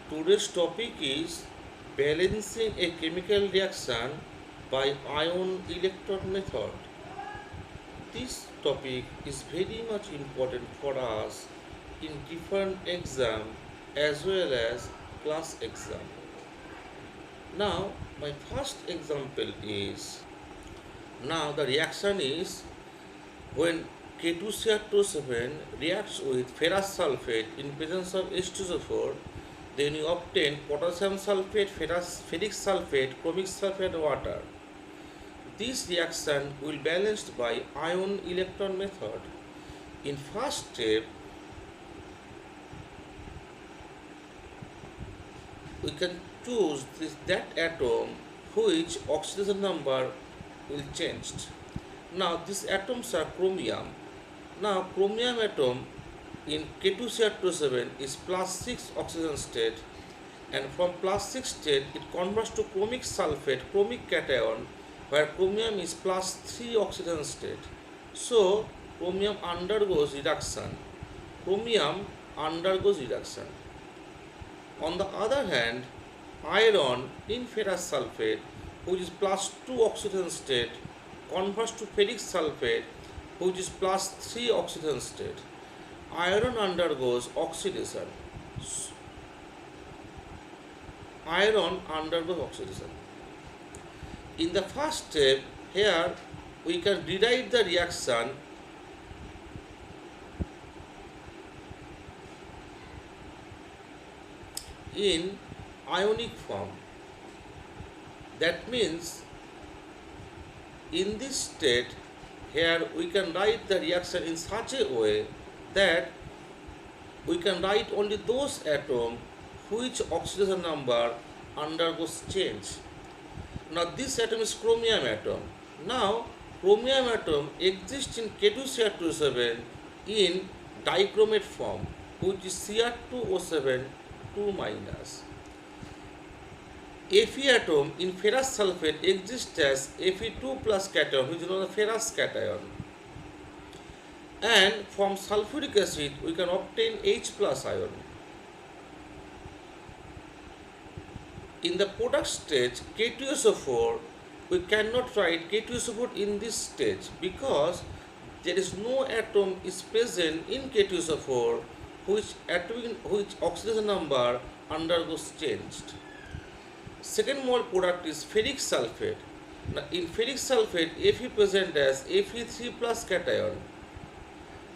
Today's topic is balancing a chemical reaction by ion electron method. This topic is very much important for us in different exam as well as class exam. Now my first example is, now the reaction is when K2Cr27 reacts with ferrous sulfate in presence of H2SO4, then you obtain potassium sulfate, ferric sulfate, chromic sulfate, and water. This reaction will be balanced by ion electron method. In first step, we can choose that atom which oxidation number will change. Now these atoms are chromium. Now chromium atom in K2Cr27 is plus 6 oxygen state, and from plus 6 state it converts to chromic sulfate, chromic cation, where chromium is plus 3 oxygen state. So chromium undergoes reduction. Chromium undergoes reduction. On the other hand, iron in ferrous sulfate, which is plus 2 oxygen state, converts to ferric sulfate, which is plus 3 oxygen state. Iron undergoes oxidation. Iron undergoes oxidation. In the first step, here we can rewrite the reaction in ionic form. That means in this state, here we can write the reaction in such a way that we can write only those atoms which oxidation number undergoes change. Now this atom is chromium atom. Now chromium atom exists in K2Cr27 in dichromate form, which is Cr2O7 2 minus. Fe atom in ferrous sulfate exists as Fe2 plus cation, which is known as ferrous cation. And from sulfuric acid we can obtain H plus ion. In the product stage K2SO4, we cannot write K2SO4 in this stage because there is no atom is present in K2SO4 which oxidation number undergoes changed. Second mole product is ferric sulfate. Now in ferric sulfate, Fe present as Fe3 plus cation.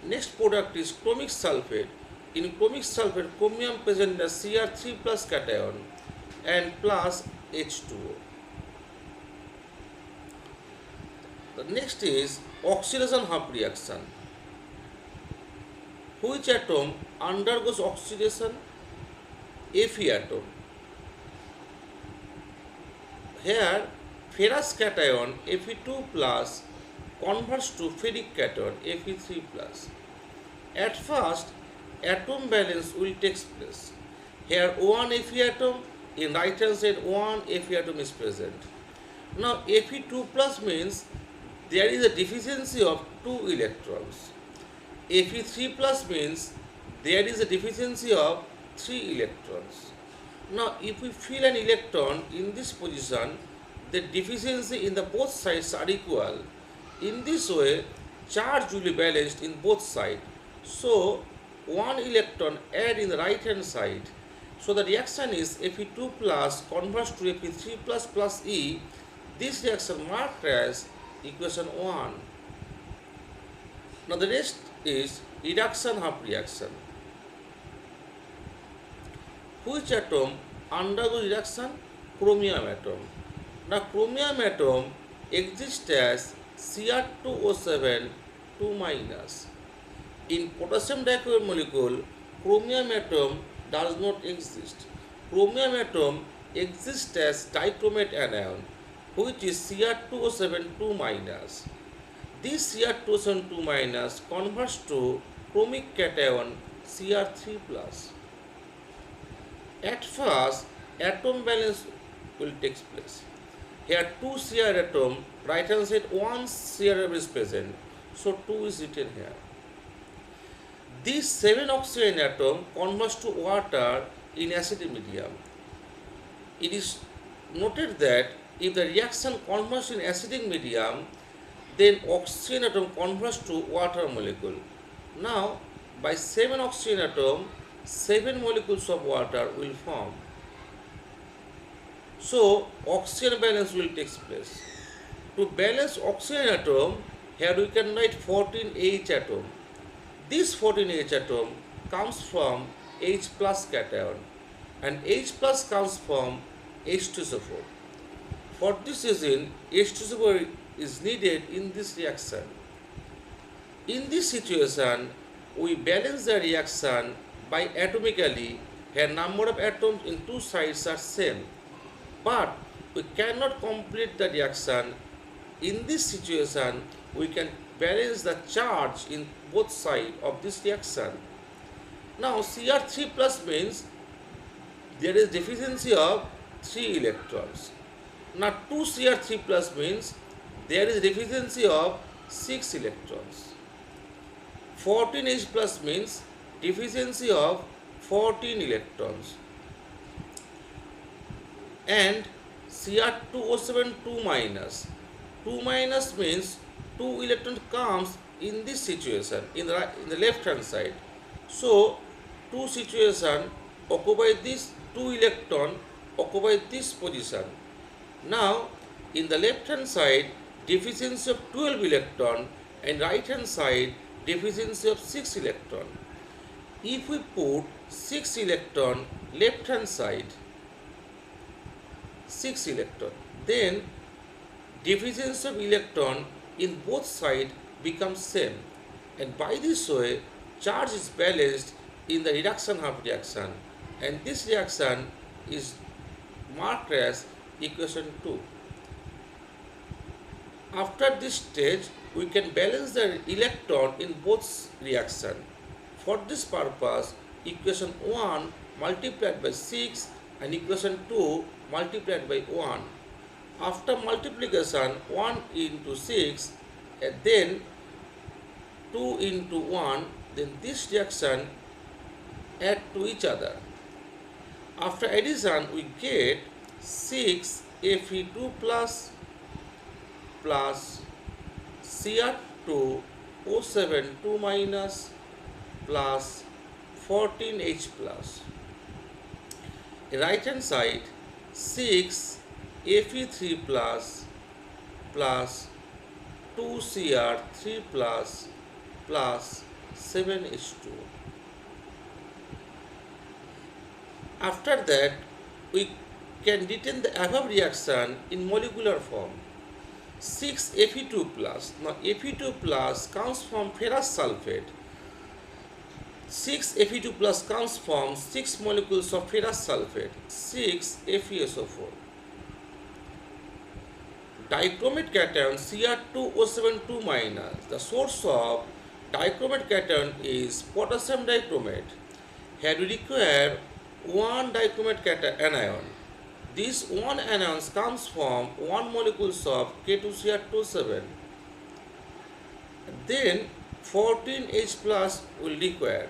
Next product is chromic sulfate. In chromic sulfate, chromium present as Cr3 plus cation and plus H2O. The next is oxidation half reaction. Which atom undergoes oxidation? Fe atom. Here ferrous cation Fe2 plus converts to ferric cation Fe3 plus. At first atom balance will take place. Here one Fe atom, in right hand side one Fe atom is present. Now Fe2 plus means there is a deficiency of 2 electrons. Fe3 plus means there is a deficiency of 3 electrons. Now if we fill an electron in this position, the deficiency in the both sides are equal. In this way, charge will be balanced in both sides. So one electron add in the right hand side. So the reaction is Fe2 plus converts to Fe3 plus plus E. This reaction marked as equation 1. Now the rest is reduction half reaction. Which atom undergoes reduction? Chromium atom. Now chromium atom exists as Cr2O7 2 minus. In potassium dichloride molecule, chromium atom does not exist. Chromium atom exists as dichromate anion, which is Cr2O7 2 minus. This Cr2O7 2 minus converts to chromic cation Cr3 plus. At first, atom balance will take place. Here 2 Cr atom, right hand side 1 Cr atom is present, so 2 is written here. This 7 oxygen atom converts to water in acidic medium. It is noted that if the reaction converts in acidic medium, then oxygen atom converts to water molecule. Now, by 7 oxygen atom, 7 molecules of water will form. So, oxygen balance will take place. To balance oxygen atom, here we can write 14H atom. This 14H atom comes from H plus cation, and H plus comes from H2SO4. For this reason, H2SO4 is needed in this reaction. In this situation, we balance the reaction by atomically, here number of atoms in two sides are same, but we cannot complete the reaction. In this situation, we can balance the charge in both sides of this reaction. Now Cr3 plus means there is deficiency of 3 electrons. Now 2 Cr3 plus means there is deficiency of 6 electrons. 14H plus means deficiency of 14 electrons. And Cr2O7 2 minus. 2 minus means 2 electron comes in this situation in the left hand side. So 2 situation occupy this 2 electron occupy this position. Now in the left hand side deficiency of 12 electron and right hand side deficiency of 6 electron. If we put 6 electron left hand side 6 electron, then deficiency of electron in both sides becomes same, and by this way charge is balanced in the reduction half reaction, and this reaction is marked as equation 2. After this stage we can balance the electron in both reaction. For this purpose equation 1 multiplied by 6 and equation 2 multiplied by 1. After multiplication 1 into 6 and then 2 into 1, then this reaction add to each other. After addition we get 6 Fe2 plus Cr2O7 2 minus plus 14H plus. Right hand side 6 Fe3 plus 2Cr3 plus 7H2. After that we can retain the above reaction in molecular form. 6 Fe2 plus. Now Fe2 plus comes from ferrous sulfate. 6 Fe2 plus comes from 6 molecules of ferrous sulfate, 6 FeSO4. Dichromate cation Cr2O7 2 minus. The source of dichromate cation is potassium dichromate. Here we require one dichromate anion. This one anion comes from 1 molecules of K2Cr27. Then 14H plus will require.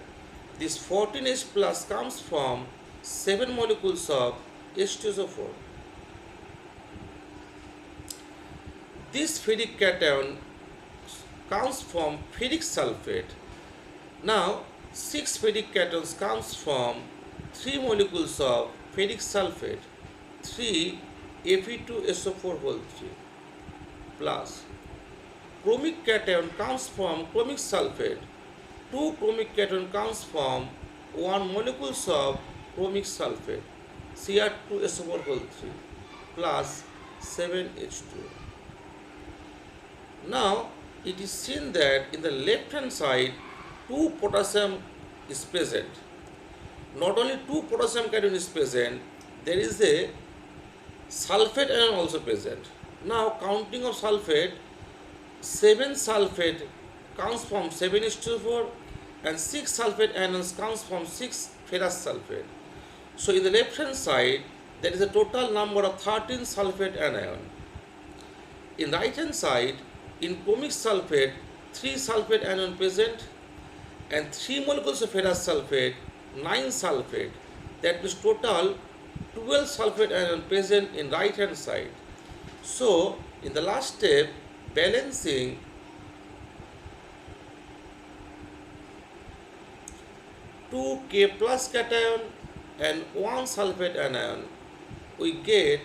This 14H plus comes from 7 molecules of H2SO4. This ferric cation comes from ferric sulfate. Now 6 ferric cations comes from 3 molecules of ferric sulfate, 3 Fe2SO4 whole 3 plus chromic cation comes from chromic sulfate. 2 chromic cation comes from 1 molecules of chromic sulfate, Cr2SO4 whole 3 plus 7H2. Now it is seen that in the left hand side 2 potassium is present. Not only 2 potassium cation is present, there is a sulfate ion also present. Now counting of sulfate, 7 sulfate comes from 7H2SO4 and 6 sulfate ions comes from 6 ferrous sulfate. So in the left hand side there is a total number of 13 sulfate anion. In right hand side in chromic sulfate 3 sulfate anion present and 3 molecules of ferrous sulfate, 9 sulfate. That means total 12 sulfate ion present in right hand side. So in the last step, balancing 2K plus cation and 1 sulfate anion, we get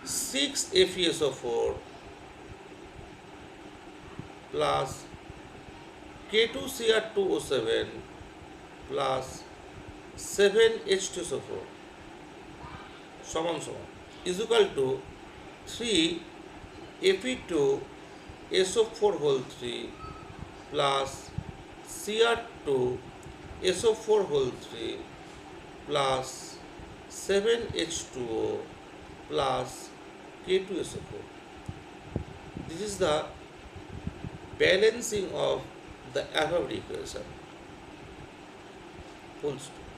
6 FeSO4 plus K2Cr2O7 plus 7 H2SO4 is equal to 3 Fe2SO4 whole 3 plus Cr2 SO4 whole 3 plus 7H2O plus K2SO4. This is the balancing of the above equation. Full stop.